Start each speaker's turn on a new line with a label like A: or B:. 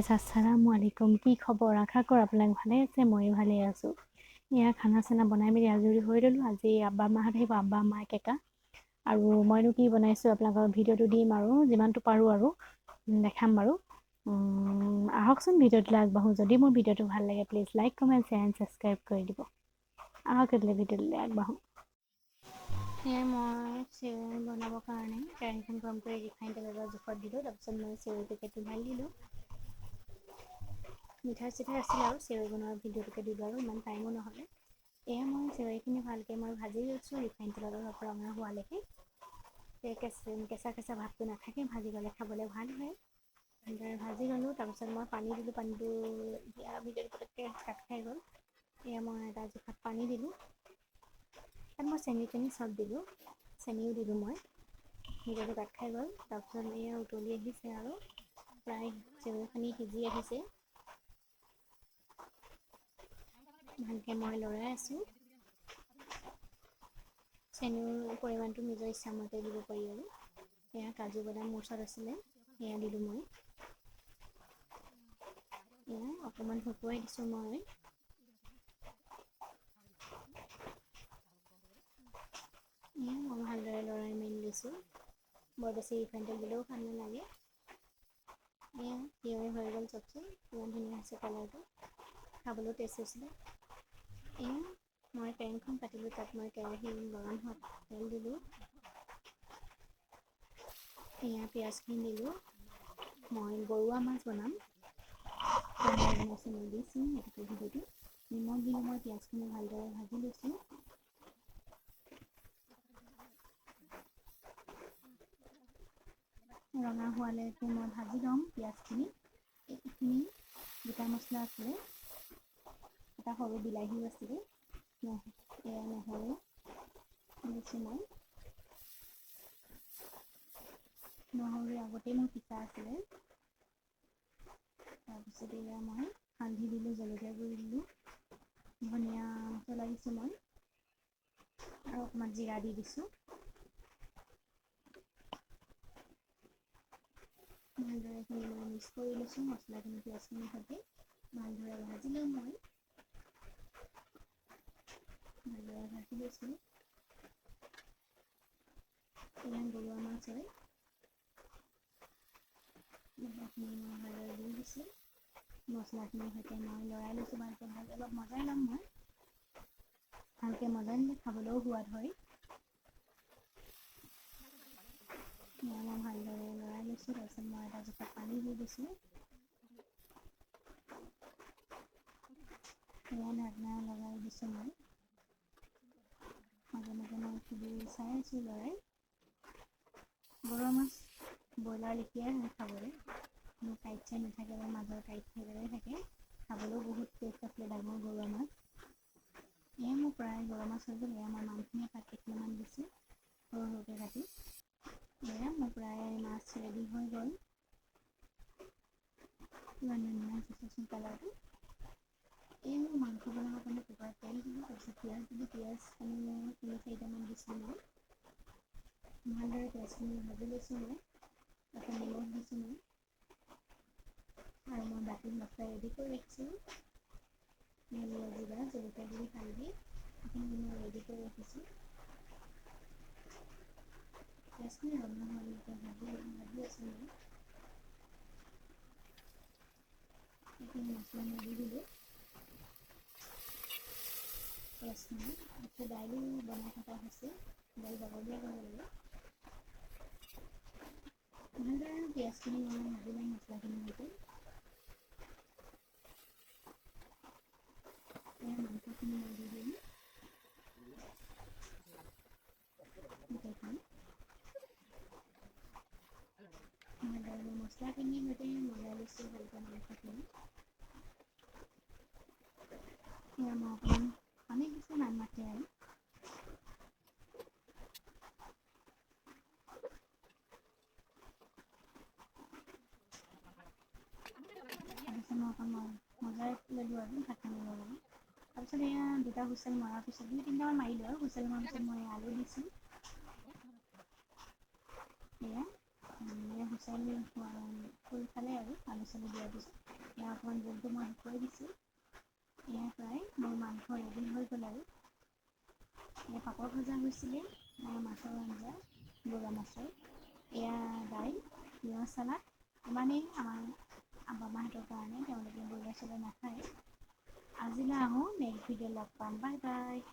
A: Guys আসসালামু আলাইকুম। কি খবৰ? আশা কৰোঁ আপোনালোক ভালে আছে, ময়ো ভালে আছোঁ। এয়া খানা চানা বনাই মেলি আজৰি হৈ ল'লোঁ। আজি আব্বা মাহঁত আহিব, আব্বা মায়ে কেকা আৰু মইনো কি বনাইছোঁ আপোনালোকৰ ভিডিঅ'টো দিম আৰু যিমানটো পাৰোঁ আৰু দেখাম বাৰু। আহকচোন ভিডিঅ'টোলৈ আগবাঢ়োঁ। যদি মোৰ ভিডিঅ'টো ভাল লাগে please like comment share and subscribe কৰি দিব। আহক এতিয়া ভিডিঅ'টোলৈ আগবাঢ়োঁ। সেয়ে মই চেৱৈ বনাবৰ কাৰণে কেৰাহীখন গৰম কৰি ৰিফাইন তেলৰ জোখত দিলোঁ। তাৰপিছত মই চেৱৈ পেকেটটো ঢালি দিলোঁ। মিঠাই চিঠাই আছিলে আৰু চেৱৈ বনোৱাৰ ভিডিঅ'টোকে দিলোঁ আৰু ইমান টাইমো নহ'লে। এয়া মই চেৱৈখিনি ভালকৈ মই ভাজি লৈছোঁ ৰিফাইন তেলত অলপ ৰঙা হোৱালৈকে। কেঁচা কেঁচা ভাৱটো নাথাকে, ভাজি গ'লে খাবলৈ ভাল হয়। ভালদৰে ভাজি ল'লোঁ। তাৰপিছত মই পানী দিলোঁ। পানীটো দিয়া ভিডিঅ'টো পটককৈ কাট খাই গ'ল। এয়া মই এটা জোখত পানী দিলোঁ। তাত মই চেনি চব দিলোঁ, চেনিও দিলোঁ মই। ভিডিঅ'টো কাট খাই গ'ল। তাৰপিছত এয়া উতলি আহিছে আৰু প্ৰায় চেৱৈখিনি সিজি আহিছে। ভালকৈ মই লৰাই আছোঁ। চেনিৰ পৰিমাণটো নিজৰ ইচ্ছামতে দিব পাৰি আৰু। এয়া কাজু বাদাম মোৰ ওচৰত আছিলে, এয়া দিলোঁ মই। এয়া অকণমান শুকুৱাই দিছোঁ মই। মই ভালদৰে লৰাই মেলি দিছোঁ। বৰ বেছি ৰিফাইন তেল দিলেও ভাল নালাগে। এয়া তিয়ঁহ হৈ গ'ল চবচোন, ইমান ধুনীয়া হৈছে কালাৰটো, খাবলৈও টেষ্ট হৈছিলে। এয়া মই কেৰাহীখন পাতিলোঁ, তাত মই কেৰাহী গৰম হোৱাত তেল দিলোঁ। এয়া পিঁয়াজখিনি দিলোঁ। মই গৰুৱা মাছ বনাম, বনাইছোঁ দিছোঁ এইটো ভিডিঅ'টো। নিমখ দিলোঁ মই, পিঁয়াজখিনি ভালদৰে ভাজি লৈছোঁ। ৰঙা হোৱালৈকে মই ভাজি ল'ম পিঁয়াজখিনি। এইখিনি গোটা মছলা আছিলে, এটা সৰু বিলাহীও আছিলে, এয়া নহৰু দিছোঁ মই। নহৰু আগতেই মোৰ পিছা আছিলে। তাৰপিছত এয়া মই হালধি দিলোঁ, জলকীয়া গুড়ি দিলোঁ, ধনিয়া মছলা দিছোঁ মই আৰু অকণমান জিৰা দি দিছোঁ। ভালদৰে এইখিনি মই মিক্স কৰি লৈছোঁ মছলাখিনি পিঁয়াজখিনিৰ সৈতে। ভালদৰে ভাজি ল'ম মই। ভালদৰে ভাজি লৈছোঁ। এয়া গৰুৱা মাছ হয়। মছলাখিনি মই ভালদৰে দি দিছোঁ। মছলাখিনিৰ সৈতে মই লৰাই লৈছোঁ ভালকৈ অলপ মজাই ল'ম মই। ভালকৈ মজাই নিলে খাবলৈও সোৱাদ হয়। মই ভালদৰে লৰাই লৈছোঁ। তাৰপিছত মই এটা জোখত পানী দি দিছোঁ। এয়া ঢাকনা লগাই দিছোঁ মই। মাজে মাজে মই খুলি চাই আছোঁ লৰাই। গৰুৱা মাছ ব্ৰইলাৰ লেখিয়াই হয় খাবলৈ, কোনো কাঁইট চাইট নাথাকে বা মাজৰ কাঁইট থাকিলে থাকে। খাবলৈও বহুত টেষ্ট আছিলে ডাঙৰ গৰুৱা মাছ। এয়া মোৰ প্ৰায় গৰুৱা মাছ হৈ গ'ল। এয়া মই মাংসখিনি তাত কেইখিলামান দিছোঁ সৰু সৰুকৈ কাটি। এয়া মোৰ প্ৰায় মাছ ৰেডি হৈ গ'ল। ইমান ধুনীয়া হৈছে চোন কালাৰটো। এই মোৰ মাংস বনাবৰ কাৰণে কুকাৰত তেল দিলোঁ, তাৰপিছত পিঁয়াজ দিলোঁ। পিঁয়াজখিনি মই 3-4টামান দিছোঁ মই। ভালদৰে পিঁয়াজখিনি ভাজি লৈছোঁ মই। তাৰপিছত নিমখ দিছোঁ মই আৰু মই বাকী মছলা ৰেডি কৰি ৰাখিছোঁ। ধনিয়া, জিৰা, জলকীয়া গুড়ি, হালধি এইখিনি মই ৰেডি কৰি ৰাখিছোঁ। পিঁয়াজখিনি ৰঙা হোৱালৈকে ভাজি আছোঁ মই। এইখিনি মছলা মই দি দিলোঁ পিঁয়াজখিনি। তাৰপিছত দাইলো বনাই থকা হৈছে, দাইল বাগৰ দিয়া কৰিব লাগিব। ভালদৰে পিঁয়াজখিনি মই ভাজি ল'ম মছলাখিনিৰ সৈতে। এয়া মাংসখিনি মই দি দিম গোটেইখিনি। ভালদৰে মই মছলাখিনিৰ সৈতে মিলাই লৈছোঁ ভালকৈ মাংসখিনি। এয়া মই অকণমান পানী দিছোঁ নামমাত্ৰে আৰু। তাৰপিছত মই অকণমান মজাই ল'লোঁ আৰু ঢাকনি লগাই। তাৰপিছত এয়া দুটা হুইচেল মৰাৰ পিছত 2-3টামান মাৰিলোঁ আৰু হুইচেল মৰাৰ পিছত মই আলু দিছোঁ। এয়া হুইচেল খোল খালে আৰু আলু চালু দিয়াৰ পিছত এয়া অকণমান জোলটো মই শুকুৱাই দিছোঁ। এয়া প্ৰায় মোৰ মাংস ৰেডি হৈ গ'ল আৰু এয়া পাপৰ ভজা হৈছিলে, মাছৰ আঞ্জা, বগা মাছৰ, এয়া দাইল, তিয়ঁহ চালাড, ইমানেই আমাৰ বাবাহঁতৰ কাৰণে, তেওঁলোকে বইলাৰ চইলাৰ নাখায়। আজিলৈ আহোঁ, নেক্সট ভিডিঅ' লগ পাম, বাই বাই।